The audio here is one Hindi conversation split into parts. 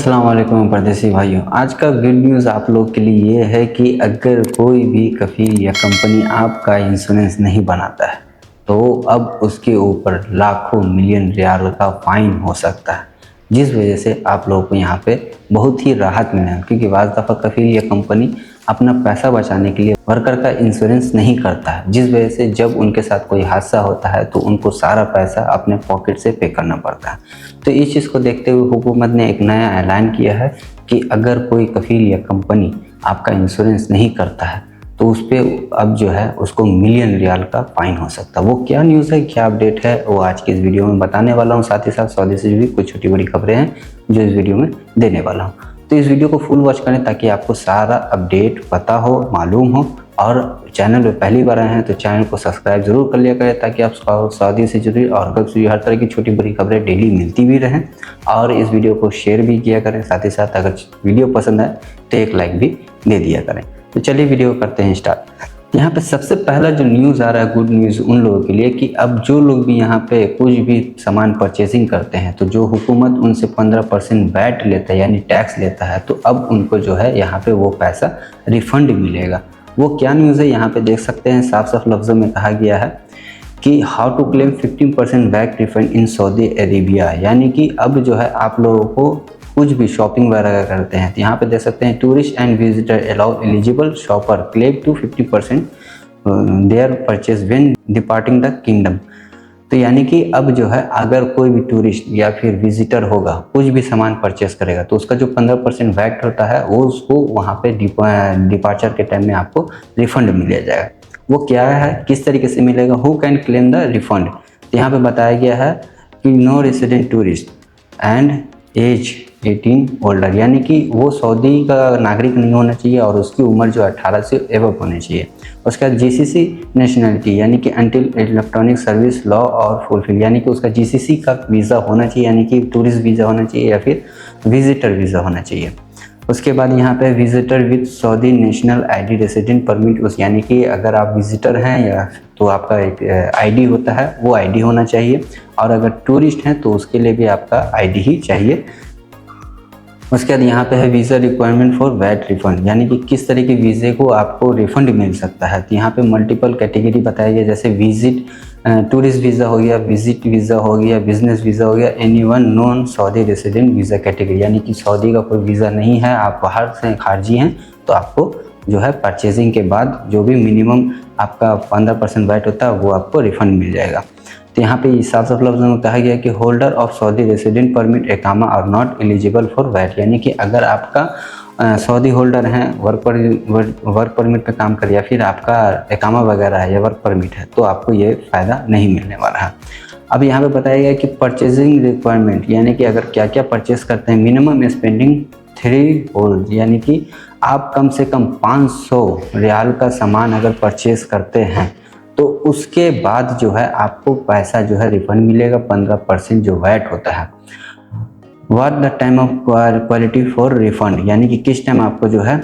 अस्सलाम वालेकुम परदेसी भाइयों। आज का गुड न्यूज़ आप लोग के लिए ये है कि अगर कोई भी कफ़ील या कंपनी आपका इंश्योरेंस नहीं बनाता है तो अब उसके ऊपर लाखों मिलियन रियाल का फ़ाइन हो सकता है, जिस वजह से आप लोगों को यहाँ पे बहुत ही राहत मिलेगा। क्योंकि बाज़ दफ़ा कफ़ील या कंपनी अपना पैसा बचाने के लिए वर्कर का इंश्योरेंस नहीं करता है, जिस वजह से जब उनके साथ कोई हादसा होता है तो उनको सारा पैसा अपने पॉकेट से पे करना पड़ता है। तो इस चीज़ को देखते हुए हुकूमत ने एक नया ऐलान किया है कि अगर कोई कफ़ील या कंपनी आपका इंश्योरेंस नहीं करता है तो उस पर अब जो है उसको मिलियन रियाल का फ़ाइन हो सकता है। वो क्या न्यूज़ है, क्या अपडेट है, वो आज की इस वीडियो में बताने वाला हूँ। साथ ही साथ सऊदी से जुड़ी कुछ छोटी बड़ी खबरें हैं जो इस वीडियो में देने वाला हूँ। तो इस वीडियो को फुल वॉच करें ताकि आपको सारा अपडेट पता हो, मालूम हो। और चैनल पे पहली बार आए हैं तो चैनल को सब्सक्राइब जरूर कर लिया करें ताकि आप सऊदी से जुड़ी और गल्फ से जुड़ी हर तरह की छोटी बड़ी खबरें डेली मिलती भी रहें। और इस वीडियो को शेयर भी किया करें। साथ ही साथ अगर वीडियो पसंद आए तो एक लाइक भी दे दिया करें। तो चलिए वीडियो करते हैं स्टार्ट। यहाँ पे सबसे पहला जो न्यूज़ आ रहा है, गुड न्यूज़ उन लोगों के लिए कि अब जो लोग भी यहाँ पे कुछ भी सामान परचेजिंग करते हैं तो जो हुकूमत उनसे 15% वैट लेता है यानी टैक्स लेता है, तो अब उनको जो है यहाँ पे वो पैसा रिफंड मिलेगा। वो क्या न्यूज़ है यहाँ पे देख सकते हैं। साफ साफ लफ्ज़ों में कहा गया है कि how to claim 15% VAT refund in Saudi Arabia, यानी कि अब जो है आप लोगों को कुछ भी शॉपिंग वगैरह करते हैं तो यहाँ पे देख सकते हैं tourist and visitor allow eligible shopper claim to 50% their purchase when departing the kingdom. तो यानी कि अब जो है अगर कोई भी टूरिस्ट या फिर विजिटर होगा, कुछ भी सामान परचेस करेगा तो उसका जो 15% वैट होता है वो उसको वहाँ पे डिपार्चर के टाइम में आपको रिफंड मिल जाएगा। वो क्या है, किस तरीके से मिलेगा, who can claim the refund. तो यहाँ पे बताया गया है कि no resident tourist and age 18 older, यानी कि वो सऊदी का नागरिक नहीं होना चाहिए और उसकी उम्र जो 18 से एबव होनी चाहिए। उसका जीसीसी नेशनलिटी यानी कि अंटिल इलेक्ट्रॉनिक सर्विस लॉ और फुलफिल, यानी कि उसका जीसीसी का वीज़ा होना चाहिए, यानी कि टूरिस्ट वीज़ा होना चाहिए या फिर विजिटर वीज़ा होना चाहिए। उसके बाद यहाँ पे visitor with Saudi national ID resident permit, उस यानी कि अगर आप विजिटर हैं या तो आपका एक आईडी होता है वो आईडी होना चाहिए, और अगर टूरिस्ट हैं तो उसके लिए भी आपका आईडी ही चाहिए। उसके बाद यहाँ पे है visa requirement for VAT refund, यानी कि किस तरह के वीज़े को आपको रिफंड मिल सकता है। तो यहाँ पे मल्टीपल कैटेगरी बताई गई, जैसे विजिट टूरिस्ट वीज़ा हो गया, विजिट वीज़ा हो गया, बिजनेस वीज़ा हो गया, anyone non Saudi resident visa category, यानी कि सऊदी का कोई वीज़ा नहीं है, आप बाहर से खारजी हैं तो आपको जो है परचेजिंग के बाद जो भी मिनिमम आपका 15% वैट होता है वो आपको रिफंड मिल जाएगा। तो यहाँ पे साफ साफ लफ्ज़ों में कहा गया कि holder of Saudi resident permit एकामा are not eligible for VAT, यानी कि अगर आपका सऊदी होल्डर हैं, वर्क परमिट पे काम कर या फिर आपका एकामा वगैरह है या वर्क परमिट है तो आपको ये फ़ायदा नहीं मिलने वाला है। अब यहाँ पे बताया गया कि परचेजिंग रिक्वायरमेंट, यानी कि अगर क्या क्या परचेस करते हैं, मिनिमम स्पेंडिंग 3 होल्ड, यानी कि आप कम से कम 500 रियाल का सामान अगर परचेस करते हैं तो उसके बाद जो है आपको पैसा जो है रिफंड मिलेगा, 15% जो वैट होता है। What the time of quality for refund, यानी कि किस टाइम आपको जो है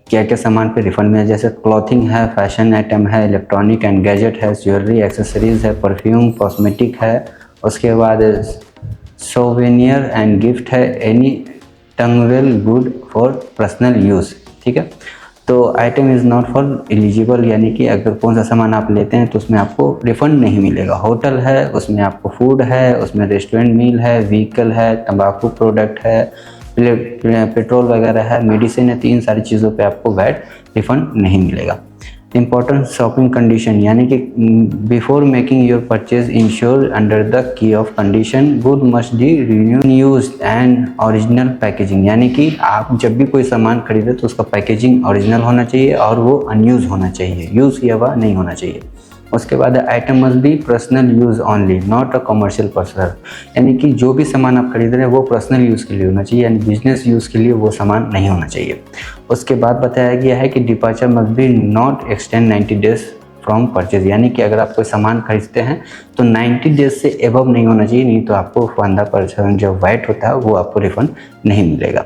क्या क्या सामान पे रिफंड मिले, जैसे क्लॉथिंग है, फैशन आइटम है, इलेक्ट्रॉनिक एंड गैजेट है, ज्वेलरी एक्सेसरीज है, परफ्यूम कॉस्मेटिक है, उसके बाद सोवेनियर एंड गिफ्ट है, any tangible good for personal use. ठीक है, तो item is not for eligible, यानी कि अगर कौन सा सामान आप लेते हैं तो उसमें आपको रिफंड नहीं मिलेगा। होटल है, उसमें आपको फूड है, उसमें रेस्टोरेंट मील है, व्हीकल है, तंबाकू प्रोडक्ट है, पेट्रोल वगैरह है, मेडिसिन है, 3 सारी चीज़ों पे आपको वैट रिफंड नहीं मिलेगा। इंपॉर्टेंट शॉपिंग कंडीशन, यानी कि before making your purchase ensure under the key of condition good must be use and original packaging, यानी कि आप जब भी कोई सामान खरीदे तो उसका पैकेजिंग ओरिजिनल होना चाहिए और वो अनयूज होना चाहिए, यूज़ किया हुआ नहीं होना चाहिए। उसके बाद item must be personal use only not a commercial person, यानी कि जो भी सामान आप खरीद रहे हैं वो पर्सनल यूज़ के लिए होना चाहिए, यानी बिजनेस यूज़ के लिए वो सामान नहीं होना चाहिए। उसके बाद बताया गया है कि departure must be not extend 90 days from purchase, यानी कि अगर आप कोई सामान खरीदते हैं तो 90 डेज से एबव नहीं होना चाहिए, नहीं तो आपको 15% जो वैट होता है वो आपको रिफंड नहीं मिलेगा।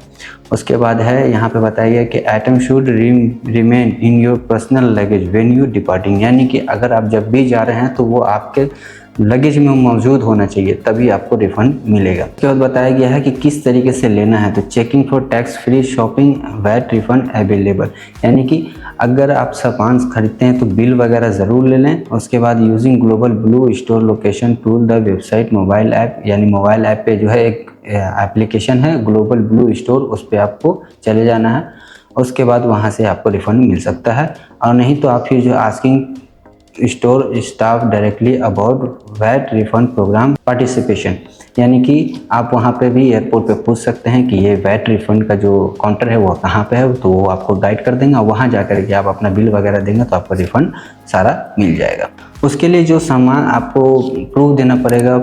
उसके बाद है यहाँ पे बताया गया कि item should remain in your personal luggage when you departing, यानी कि अगर आप जब भी जा रहे हैं तो वो आपके लगेज में मौजूद होना चाहिए, तभी आपको रिफंड मिलेगा। उसके बाद बताया गया है कि किस तरीके से लेना है, तो checking for tax free shopping VAT refund available, यानी कि अगर आप सामान खरीदते हैं तो बिल वगैरह ज़रूर ले लें। उसके बाद using global blue store location tool the website mobile app, यानी मोबाइल ऐप पे जो है एक एप्लीकेशन है ग्लोबल ब्लू स्टोर, उस पर आपको चले जाना है। उसके बाद वहाँ से आपको रिफ़ंड मिल सकता है, और नहीं तो आप फिर जो asking store staff directly about VAT refund programme participation, यानी कि आप वहाँ पे भी एयरपोर्ट पे पूछ सकते हैं कि ये वैट रिफंड का जो काउंटर है वो कहाँ पे है, तो वो आपको गाइड कर देंगे और वहाँ जा कर के आप अपना बिल वगैरह देंगे तो आपको रिफंड सारा मिल जाएगा। उसके लिए जो सामान आपको प्रूफ देना पड़ेगा,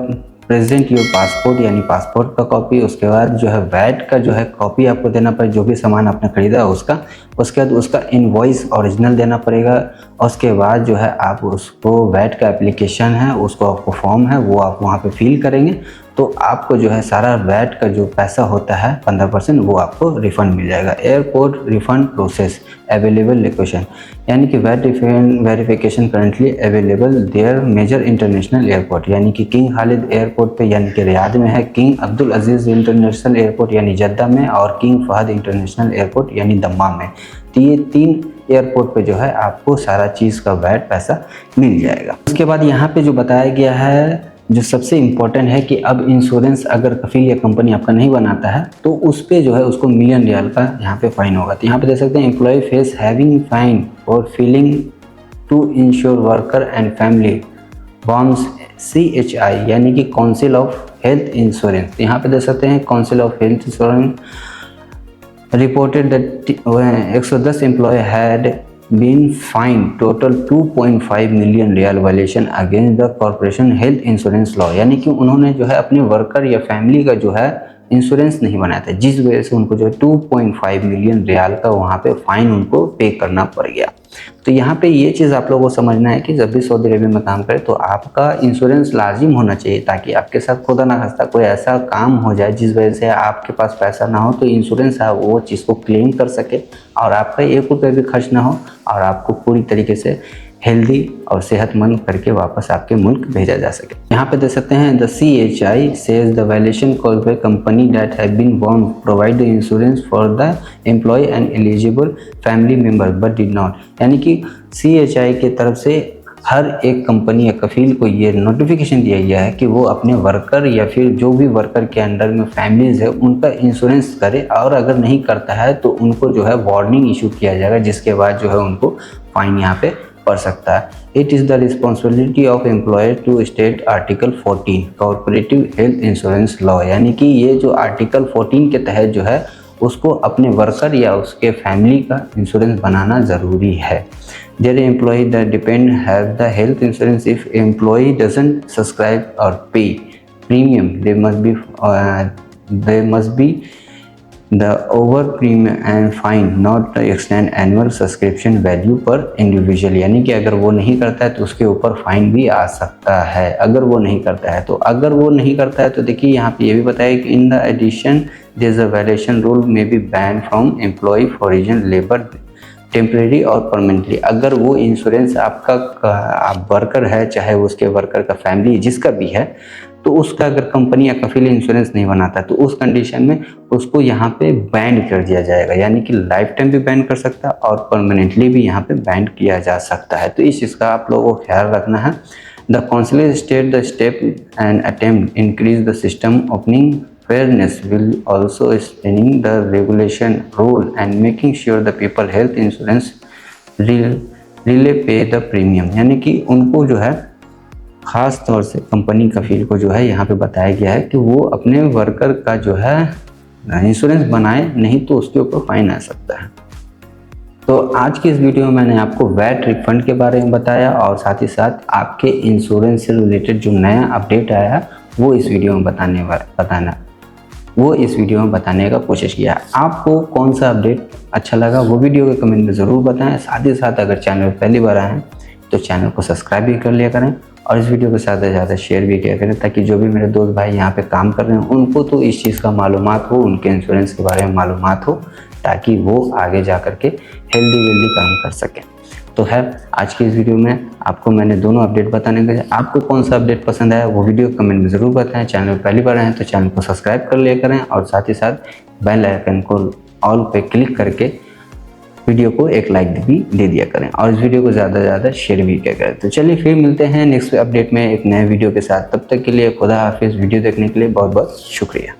प्रेजेंट योर पासपोर्ट, यानी पासपोर्ट का कॉपी। उसके बाद जो है वैट का जो है कॉपी आपको देना पड़ेगा, जो भी सामान आपने खरीदा है उसका। उसके बाद उसका इनवॉइस ओरिजिनल देना पड़ेगा। उसके बाद जो है आप उसको वैट का एप्लीकेशन है, उसको आपको फॉर्म है वो आप वहाँ पे फिल करेंगे, तो आपको जो है सारा वैट का जो पैसा होता है 15% वो आपको रिफ़ंड मिल जाएगा। Airport refund process available location, यानी कि VAT verification currently available their major international airport, यानी कि किंग खालिद एयरपोर्ट पे यानी कि रियाद में है, किंग अब्दुल अजीज़ इंटरनेशनल एयरपोर्ट यानी जद्दा में, और किंग फहद इंटरनेशनल एयरपोर्ट यानी दम्माम में। तो ये 3 एयरपोर्ट पे जो है आपको सारा चीज़ का वैट पैसा मिल जाएगा। उसके बाद यहाँ पे जो बताया गया है, जो सबसे इम्पोर्टेंट है कि अब इंश्योरेंस अगर कफील या कंपनी आपका नहीं बनाता है तो उस पर जो है उसको $1 मिलियन का यहाँ पे फाइन होगा। तो यहाँ पे देख सकते हैं एम्प्लॉय फेस हैविंग फाइन और feeling to insure worker and family bonds CHI, यानी कि काउंसिल ऑफ हेल्थ इंश्योरेंस। यहाँ पे देख सकते हैं council of health insurance reported that 110 employee had been fined total 2.5 million real violation against the corporation health insurance law, यानी कि उन्होंने जो है अपने वर्कर या फैमिली का जो है इंश्योरेंस नहीं बनाया था, जिस वजह से उनको जो है 2.5 मिलियन रियाल का वहाँ पे फाइन उनको पे करना पड़ गया। तो यहाँ पे ये चीज़ आप लोगों को समझना है कि जब भी सऊदी अरेबिया में काम करें तो आपका इंश्योरेंस लाजिम होना चाहिए, ताकि आपके साथ खुदा ना खास्ता कोई ऐसा काम हो जाए जिस वजह से आपके पास पैसा ना हो, तो इंश्योरेंस आप वो चीज़ को क्लेम कर सके और आपका 1 रुपये भी खर्च ना हो और आपको पूरी तरीके से हेल्दी और सेहतमंद करके वापस आपके मुल्क भेजा जा सके। यहाँ पे देख सकते हैं the CHI says the violation cause by company that have been bound provide the insurance for the employ and eligible family member but did not, यानी कि CHI की तरफ से हर एक कंपनी या कफील को ये नोटिफिकेशन दिया गया है कि वो अपने वर्कर या फिर जो भी वर्कर के अंडर में फैमिलीज है उनका इंश्योरेंस करे, और अगर नहीं करता है तो उनको जो है वार्निंग इशू किया जाएगा, जिसके बाद जो है उनको फाइन यहाँ पे पड़ सकता है। It is the responsibility of employer to state article 14 corporative health insurance law, यानी कि ये जो आर्टिकल 14 के तहत जो है उसको अपने वर्कर या उसके फैमिली का इंश्योरेंस बनाना ज़रूरी है। Their employ the depend have the health insurance if employ doesn't subscribe और pay premium they must be the over premium and fine not extend annual subscription value per individual, यानी कि अगर वो नहीं करता है तो उसके ऊपर फाइन भी आ सकता है अगर वो नहीं करता है। तो अगर वो नहीं करता है तो देखिए यहाँ पे ये भी बताया कि in the addition there is a violation rule may be ban from employ foreign labour temporary और परमानेंटली। अगर वो इंश्योरेंस आपका आप वर्कर है, चाहे उसके वर्कर का फैमिली जिसका भी है, तो उसका अगर कंपनी या कफील इंश्योरेंस नहीं बनाता तो उस कंडीशन में उसको यहाँ पे बैन कर दिया जाएगा, यानी कि लाइफ टाइम भी बैन कर सकता है और परमानेंटली भी यहाँ पे बैन किया जा सकता है। तो इस चीज़ का आप लोगों को ख्याल रखना है। The council state the step and attempt increase the system opening fairness will also explaining the regulation rule and making sure the people health insurance really pay the premium, यानी कि उनको जो है ख़ास तौर से कंपनी कफील को जो है यहाँ पे बताया गया है कि वो अपने वर्कर का जो है इंश्योरेंस बनाए, नहीं तो उसके ऊपर फाइन आ सकता है। तो आज की इस वीडियो में मैंने आपको वैट रिफंड के बारे में बताया और साथ ही साथ आपके इंश्योरेंस से रिलेटेड जो नया अपडेट आया वो इस वीडियो में बताने का कोशिश किया। आपको कौन सा अपडेट अच्छा लगा वो वीडियो के कमेंट में ज़रूर बताएं। साथ ही साथ अगर चैनल पर पहली बार आए हैं तो चैनल को सब्सक्राइब भी कर लिया करें और इस वीडियो को ज़्यादा से ज़्यादा शेयर भी किया करें, ताकि जो भी मेरे दोस्त भाई यहाँ पे काम कर रहे हैं उनको तो इस चीज़ का मालूमात हो, उनके इंश्योरेंस के बारे में मालूमात हो, ताकि वो आगे जा कर के हेल्दी वेल्दी काम कर सकें। तो है आज की इस वीडियो में आपको मैंने दोनों अपडेट बताने के। आपको कौन सा अपडेट पसंद आया वो वीडियो कमेंट में ज़रूर बताएं। चैनल में पहली बार आए तो चैनल को सब्सक्राइब कर लिया करें और साथ ही साथ बेल आइकन को ऑल पे क्लिक करके वीडियो को एक लाइक भी दे दिया करें और इस वीडियो को ज़्यादा से ज़्यादा शेयर भी किया करें। तो चलिए फिर मिलते हैं नेक्स्ट अपडेट में एक नए वीडियो के साथ। तब तक के लिए खुदा हाफिज़। वीडियो देखने के लिए बहुत बहुत शुक्रिया।